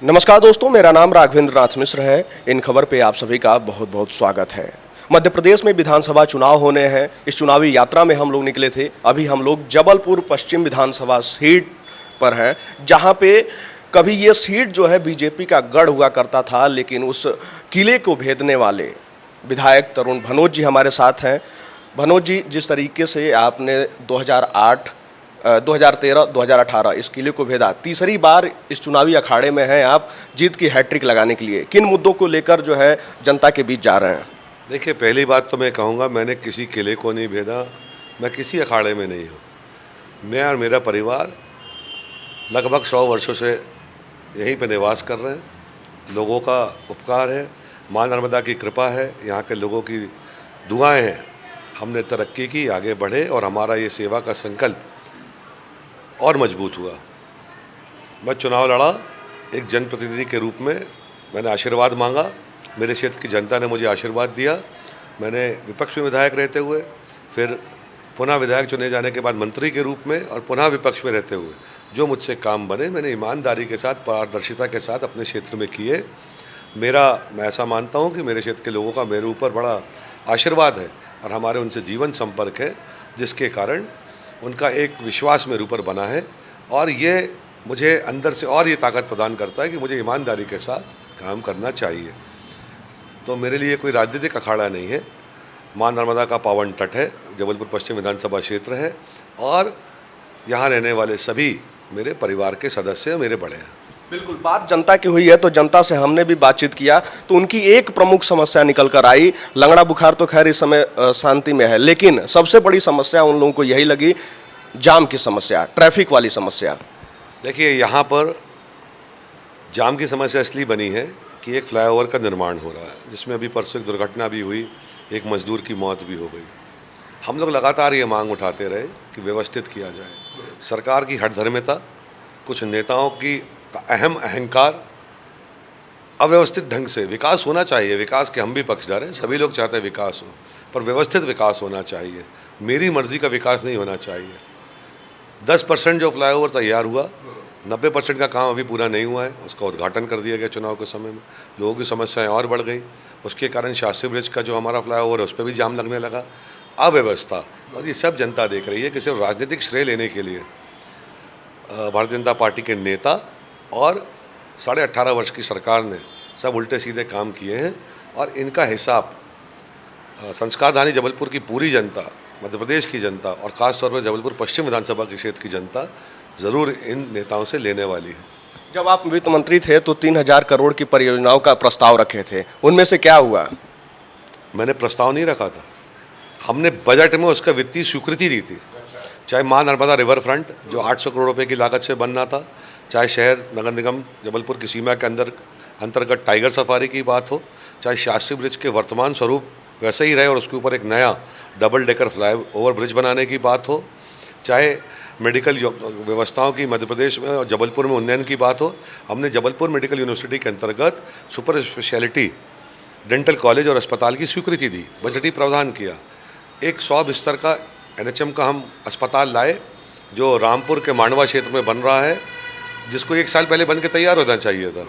नमस्कार दोस्तों, मेरा नाम राघवेंद्र नाथ मिश्र है। इन खबर पे आप सभी का बहुत बहुत स्वागत है। मध्य प्रदेश में विधानसभा चुनाव होने हैं। इस चुनावी यात्रा में हम लोग निकले थे। अभी हम लोग जबलपुर पश्चिम विधानसभा सीट पर हैं, जहां पे कभी ये सीट जो है बीजेपी का गढ़ हुआ करता था, लेकिन उस किले को भेदने वाले विधायक तरुण भनोत जी हमारे साथ हैं। भनोत जी, जिस तरीके से आपने 2008 2013 2018 इस किले को भेदा, तीसरी बार इस चुनावी अखाड़े में हैं आप जीत की हैट्रिक लगाने के लिए, किन मुद्दों को लेकर जो है जनता के बीच जा रहे हैं? देखिए, पहली बात तो मैं कहूँगा, मैंने किसी किले को नहीं भेदा, मैं किसी अखाड़े में नहीं हूँ। मैं और मेरा परिवार लगभग 100 वर्षों से यहीं पर निवास कर रहे हैं। लोगों का उपकार है, माँ नर्मदा की कृपा है, यहाँ के लोगों की दुआएं हैं। हमने तरक्की की, आगे बढ़े और हमारा ये सेवा का संकल्प और मजबूत हुआ। मैं चुनाव लड़ा एक जनप्रतिनिधि के रूप में, मैंने आशीर्वाद मांगा, मेरे क्षेत्र की जनता ने मुझे आशीर्वाद दिया। मैंने विपक्ष में विधायक रहते हुए, फिर पुनः विधायक चुने जाने के बाद मंत्री के रूप में और पुनः विपक्ष में रहते हुए जो मुझसे काम बने, मैंने ईमानदारी के साथ, पारदर्शिता के साथ अपने क्षेत्र में किए। मैं ऐसा मानता हूँ कि मेरे क्षेत्र के लोगों का मेरे ऊपर बड़ा आशीर्वाद है और हमारे उनसे जीवन संपर्क है, जिसके कारण उनका एक विश्वास मेरे ऊपर बना है और ये मुझे अंदर से और ये ताकत प्रदान करता है कि मुझे ईमानदारी के साथ काम करना चाहिए। तो मेरे लिए कोई राजनीतिक अखाड़ा नहीं है। माँ नर्मदा का पावन तट है, जबलपुर पश्चिम विधानसभा क्षेत्र है और यहाँ रहने वाले सभी मेरे परिवार के सदस्य मेरे बड़े हैं। बिल्कुल, बात जनता की हुई है तो जनता से हमने भी बातचीत किया तो उनकी एक प्रमुख समस्या निकल कर आई। लंगड़ा बुखार तो खैर इस समय शांति में है, लेकिन सबसे बड़ी समस्या उन लोगों को यही लगी, जाम की समस्या, ट्रैफिक वाली समस्या। देखिए, यहाँ पर जाम की समस्या इसलिए बनी है कि एक फ्लाईओवर का निर्माण हो रहा है, जिसमें अभी परसों एक दुर्घटना भी हुई, एक मजदूर की मौत भी हो गई। हम लोग लगातार ये मांग उठाते रहे कि व्यवस्थित किया जाए। सरकार की हठधर्मिता, कुछ नेताओं की अहम अहंकार, अव्यवस्थित ढंग से विकास होना चाहिए। विकास के हम भी पक्षधर हैं, सभी लोग चाहते हैं विकास हो, पर व्यवस्थित विकास होना चाहिए। मेरी मर्जी का विकास नहीं होना चाहिए। 10% जो फ्लाईओवर तैयार हुआ, 90% का काम अभी पूरा नहीं हुआ है। उसका उद्घाटन कर दिया गया चुनाव के समय में। लोगों की समस्याएं और बढ़ गई। उसके कारण शास्त्री ब्रिज का जो हमारा फ्लाईओवर है, उस पर भी जाम लगने लगा। अव्यवस्था, और ये सब जनता देख रही है कि सिर्फ राजनीतिक श्रेय लेने के लिए भारतीय जनता पार्टी के नेता और 18.5 वर्ष की सरकार ने सब उल्टे सीधे काम किए हैं और इनका हिसाब संस्कारधानी जबलपुर की पूरी जनता, मध्य प्रदेश की जनता और ख़ास तौर पर जबलपुर पश्चिम विधानसभा के क्षेत्र की जनता ज़रूर इन नेताओं से लेने वाली है। जब आप वित्त मंत्री थे तो 3000 करोड़ की परियोजनाओं का प्रस्ताव रखे थे, उनमें से क्या हुआ? मैंने प्रस्ताव नहीं रखा था, हमने बजट में उसका वित्तीय स्वीकृति दी थी। चाहे माँ नर्मदा रिवर फ्रंट जो 800 करोड़ रुपये की लागत से बनना था, चाहे शहर नगर निगम जबलपुर की सीमा के अंतर्गत टाइगर सफारी की बात हो, चाहे शास्त्री ब्रिज के वर्तमान स्वरूप वैसे ही रहे और उसके ऊपर एक नया double decker fly over bridge बनाने की बात हो, चाहे मेडिकल व्यवस्थाओं की मध्य प्रदेश में और जबलपुर में उन्नयन की बात हो। हमने जबलपुर मेडिकल यूनिवर्सिटी के अंतर्गत सुपर स्पेशलिटी डेंटल कॉलेज और अस्पताल की स्वीकृति दी, बजटीय प्रावधान किया। एक 100 बिस्तर का NHM का हम अस्पताल लाए, जो रामपुर के मांडवा क्षेत्र में बन रहा है, जिसको 1 साल पहले बन के तैयार होना चाहिए था।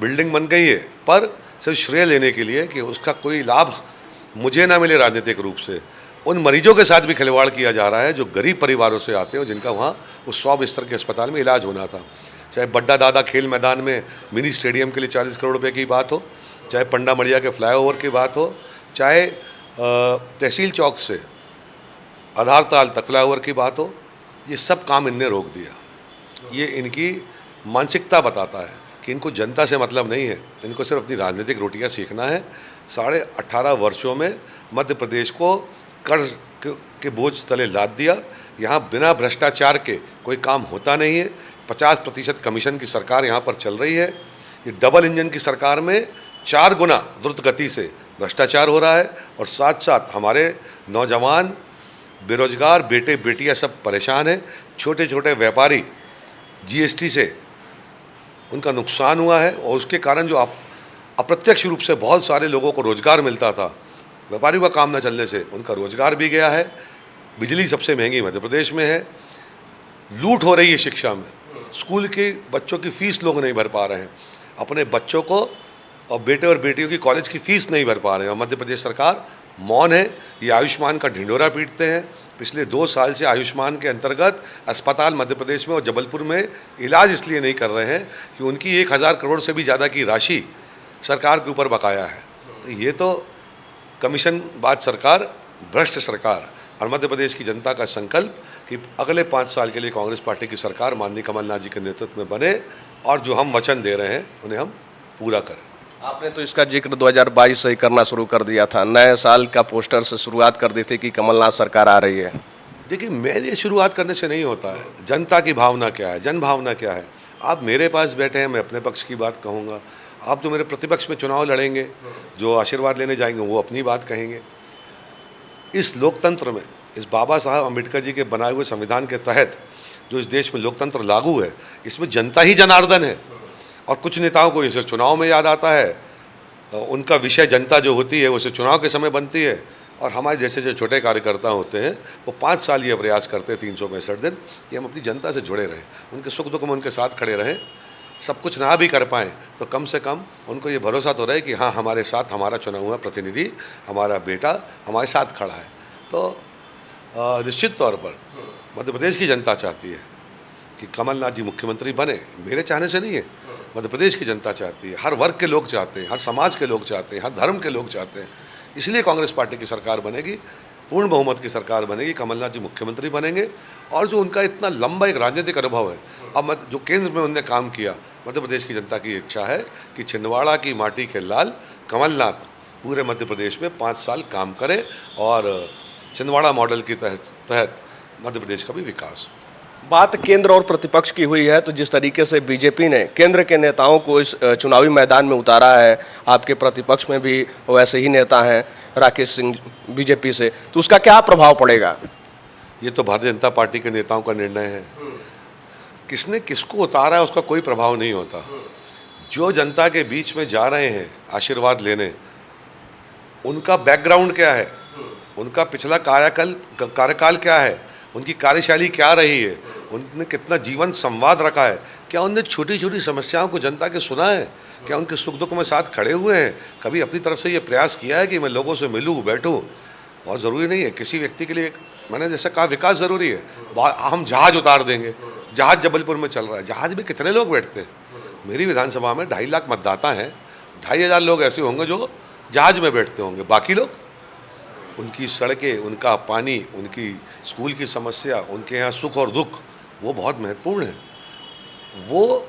बिल्डिंग बन गई है, पर सिर्फ श्रेय लेने के लिए कि उसका कोई लाभ मुझे ना मिले राजनीतिक रूप से, उन मरीजों के साथ भी खिलवाड़ किया जा रहा है जो गरीब परिवारों से आते हैं और जिनका वहाँ उस 100 बिस्तर के अस्पताल में इलाज होना था। चाहे बड्डा दादा खेल मैदान में मिनी स्टेडियम के लिए 40 करोड़ रुपये की बात हो, चाहे पंडा मड़िया के फ्लाईओवर की बात हो, चाहे तहसील चौक से आधार ताल तक फ्लाईओवर की बात हो, ये सब काम इनने रोक दिया। ये इनकी मानसिकता बताता है कि इनको जनता से मतलब नहीं है, इनको सिर्फ अपनी राजनीतिक रोटियां सीखना है। 18.5 वर्षों में मध्य प्रदेश को कर्ज के बोझ तले लाद दिया। यहाँ बिना भ्रष्टाचार के कोई काम होता नहीं है। 50% कमीशन की सरकार यहाँ पर चल रही है। ये डबल इंजन की सरकार में 4 गुना द्रुत गति से भ्रष्टाचार हो रहा है और साथ साथ हमारे नौजवान, बेरोजगार बेटे बेटियाँ सब परेशान हैं। छोटे छोटे व्यापारी GST से उनका नुकसान हुआ है और उसके कारण जो अप्रत्यक्ष रूप से बहुत सारे लोगों को रोजगार मिलता था, व्यापारियों का काम न चलने से उनका रोजगार भी गया है। बिजली सबसे महंगी मध्य प्रदेश में है। लूट हो रही है शिक्षा में, स्कूल के बच्चों की फीस लोग नहीं भर पा रहे हैं। अपने बच्चों को और बेटे और बेटियों की कॉलेज की फीस नहीं भर पा रहे हैं और मध्य प्रदेश सरकार मौन है। ये आयुष्मान का ढिंढोरा पीटते हैं। पिछले 2 साल से आयुष्मान के अंतर्गत अस्पताल मध्य प्रदेश में और जबलपुर में इलाज इसलिए नहीं कर रहे हैं कि उनकी 1000 करोड़ से भी ज़्यादा की राशि सरकार के ऊपर बकाया है। तो ये तो कमीशनबाज सरकार, भ्रष्ट सरकार और मध्य प्रदेश की जनता का संकल्प कि अगले 5 साल के लिए कांग्रेस पार्टी की सरकार माननीय कमलनाथ जी के नेतृत्व में बने और जो हम वचन दे रहे हैं उन्हें हम पूरा करें। आपने तो इसका जिक्र 2022 से ही करना शुरू कर दिया था, नए साल का पोस्टर से शुरुआत कर दी थी कि कमलनाथ सरकार आ रही है। देखिए, मेरे शुरुआत करने से नहीं होता है। जनता की भावना क्या है, जन भावना क्या है। आप मेरे पास बैठे हैं, मैं अपने पक्ष की बात कहूँगा। आप जो मेरे प्रतिपक्ष में चुनाव लड़ेंगे, जो आशीर्वाद लेने जाएंगे, वो अपनी बात कहेंगे। इस लोकतंत्र में, इस बाबा साहब अम्बेडकर जी के बनाए हुए संविधान के तहत जो इस देश में लोकतंत्र लागू है, इसमें जनता ही जनार्दन है। और कुछ नेताओं को इसे चुनाव में याद आता है, उनका विषय जनता जो होती है वो सिर्फ चुनाव के समय बनती है। और हमारे जैसे जो छोटे कार्यकर्ता होते हैं वो 5 साल ये प्रयास करते हैं 365 दिन कि हम अपनी जनता से जुड़े रहें, उनके सुख दुख में उनके साथ खड़े रहें। सब कुछ ना भी कर पाएँ तो कम से कम उनको ये भरोसा तो रहे कि हाँ, हमारे साथ हमारा चुना हुआ प्रतिनिधि, हमारा बेटा हमारे साथ खड़ा है। तो निश्चित तौर पर मध्य प्रदेश की जनता चाहती है कि कमलनाथ जी मुख्यमंत्री बने। मेरे चाहने से नहीं है, मध्य प्रदेश की जनता चाहती है, हर वर्ग के लोग चाहते हैं, हर समाज के लोग चाहते हैं, हर धर्म के लोग चाहते हैं। इसलिए कांग्रेस पार्टी की सरकार बनेगी, पूर्ण बहुमत की सरकार बनेगी, कमलनाथ जी मुख्यमंत्री बनेंगे। और जो उनका इतना लंबा एक राजनीतिक अनुभव है, अब जो केंद्र में उन्होंने काम किया, मध्य प्रदेश की जनता की इच्छा है कि छिंदवाड़ा की माटी के लाल कमलनाथ पूरे मध्य प्रदेश में 5 साल काम करें और छिंदवाड़ा मॉडल के तहत मध्य प्रदेश का भी विकास हो। बात केंद्र और प्रतिपक्ष की हुई है, तो जिस तरीके से बीजेपी ने केंद्र के नेताओं को इस चुनावी मैदान में उतारा है, आपके प्रतिपक्ष में भी वैसे ही नेता हैं राकेश सिंह बीजेपी से, तो उसका क्या प्रभाव पड़ेगा? ये तो भारतीय जनता पार्टी के नेताओं का निर्णय है। किसने किसको उतारा है उसका कोई प्रभाव नहीं होता। जो जनता के बीच में जा रहे हैं आशीर्वाद लेने, उनका बैकग्राउंड क्या है, उनका पिछला कार्यकाल क्या है, उनकी कार्यशैली क्या रही है, उनने कितना जीवन संवाद रखा है, क्या उनने छोटी छोटी समस्याओं को जनता के सुना है, क्या उनके सुख दुख में साथ खड़े हुए हैं, कभी अपनी तरफ से ये प्रयास किया है कि मैं लोगों से मिलूँ बैठूँ। बहुत ज़रूरी नहीं है किसी व्यक्ति के लिए, मैंने जैसा कहा विकास ज़रूरी है। हम जहाज़ उतार देंगे, जहाज़ जबलपुर में चल रहा है, जहाज़ में कितने लोग बैठते हैं? मेरी विधानसभा में 2.5 लाख मतदाता हैं, 2500 लोग ऐसे होंगे जो जहाज़ में बैठते होंगे, बाकी लोग उनकी सड़कें, उनका पानी, उनकी स्कूल की समस्या, उनके यहाँ सुख और दुख, वो बहुत महत्वपूर्ण है। वो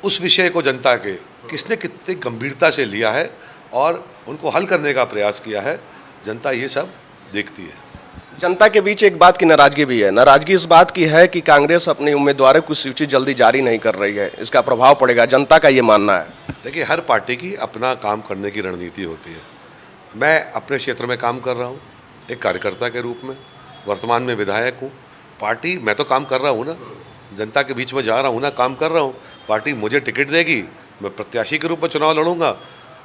उस विषय को जनता के किसने कितनी गंभीरता से लिया है और उनको हल करने का प्रयास किया है, जनता ये सब देखती है। जनता के बीच एक बात की नाराजगी भी है। नाराजगी इस बात की है कि कांग्रेस अपने उम्मीदवारों की सूची जल्दी जारी नहीं कर रही है, इसका प्रभाव पड़ेगा, जनता का ये मानना है। देखिए, हर पार्टी की अपना काम करने की रणनीति होती है। मैं अपने क्षेत्र में काम कर रहा हूँ एक कार्यकर्ता के रूप में, वर्तमान में विधायक हूँ। पार्टी, मैं तो काम कर रहा हूँ ना, जनता के बीच में जा रहा हूँ ना, काम कर रहा हूँ। पार्टी मुझे टिकट देगी, मैं प्रत्याशी के रूप में चुनाव लड़ूंगा,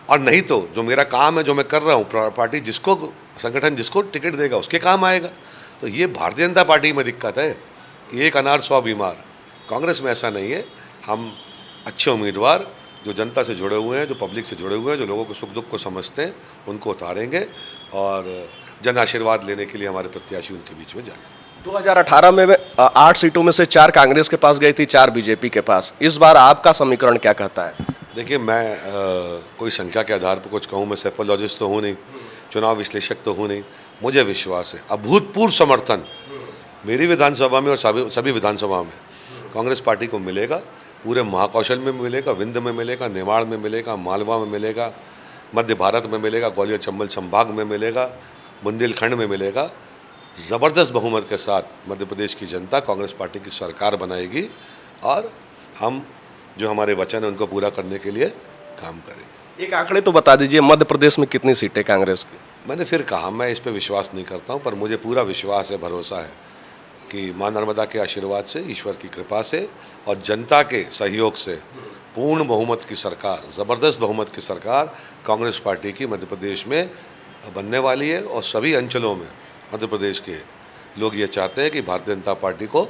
और नहीं तो जो मेरा काम है, जो मैं कर रहा हूँ, पार्टी जिसको, संगठन जिसको टिकट देगा उसके काम आएगा। तो ये भारतीय जनता पार्टी में दिक्कत है कि एक अनार 100 बीमार। कांग्रेस में ऐसा नहीं है। हम अच्छे उम्मीदवार जो जनता से जुड़े हुए हैं, जो पब्लिक से जुड़े हुए हैं, जो लोगों के सुख दुख को समझते हैं, उनको उतारेंगे और जन आशीर्वाद लेने के लिए हमारे प्रत्याशी उनके बीच में जाएंगे। 2018 में 8 सीटों में से 4 कांग्रेस के पास गई थी, 4 बीजेपी के पास। इस बार आपका समीकरण क्या कहता है? देखिए, मैं कोई संख्या के आधार पर कुछ कहूँ, मैं सेफोलॉजिस्ट तो हूँ नहीं, चुनाव विश्लेषक तो हूँ नहीं। मुझे विश्वास है अभूतपूर्व समर्थन मेरी विधानसभा में और सभी विधानसभा में कांग्रेस पार्टी को मिलेगा। पूरे महाकौशल में मिलेगा, विंध्य में मिलेगा, निमाड़ में मिलेगा, मालवा में मिलेगा, मध्य भारत में मिलेगा, ग्वालियर चंबल संभाग में मिलेगा, बुंदेलखंड में मिलेगा। ज़बरदस्त बहुमत के साथ मध्य प्रदेश की जनता कांग्रेस पार्टी की सरकार बनाएगी और हम जो हमारे वचन हैं उनको पूरा करने के लिए काम करेंगे। एक आंकड़े तो बता दीजिए, मध्य प्रदेश में कितनी सीटें कांग्रेस की? मैंने फिर कहा, मैं इस पर विश्वास नहीं करता हूँ, पर मुझे पूरा विश्वास है, भरोसा है कि माँ नर्मदा के आशीर्वाद से, ईश्वर की कृपा से और जनता के सहयोग से पूर्ण बहुमत की सरकार, ज़बरदस्त बहुमत की सरकार कांग्रेस पार्टी की मध्य प्रदेश में बनने वाली है। और सभी अंचलों में मध्य प्रदेश के लोग ये चाहते हैं कि भारतीय जनता पार्टी को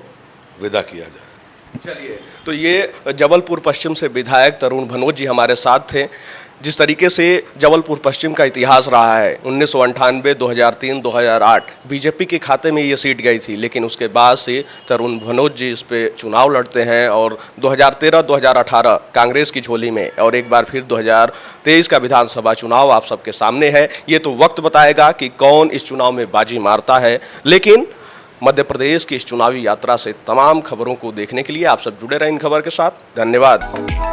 विदा किया जाए। चलिए, तो ये जबलपुर पश्चिम से विधायक तरुण भनोत जी हमारे साथ थे। जिस तरीके से जबलपुर पश्चिम का इतिहास रहा है, 1998, 2003, 2008 बीजेपी के खाते में ये सीट गई थी, लेकिन उसके बाद से तरुण भनोत जी इस पे चुनाव लड़ते हैं और 2013, 2018 कांग्रेस की झोली में और एक बार फिर 2023 का विधानसभा चुनाव आप सबके सामने है। ये तो वक्त बताएगा कि कौन इस चुनाव में बाजी मारता है, लेकिन मध्य प्रदेश की इस चुनावी यात्रा से तमाम खबरों को देखने के लिए आप सब जुड़े रहें इन खबर के साथ। धन्यवाद।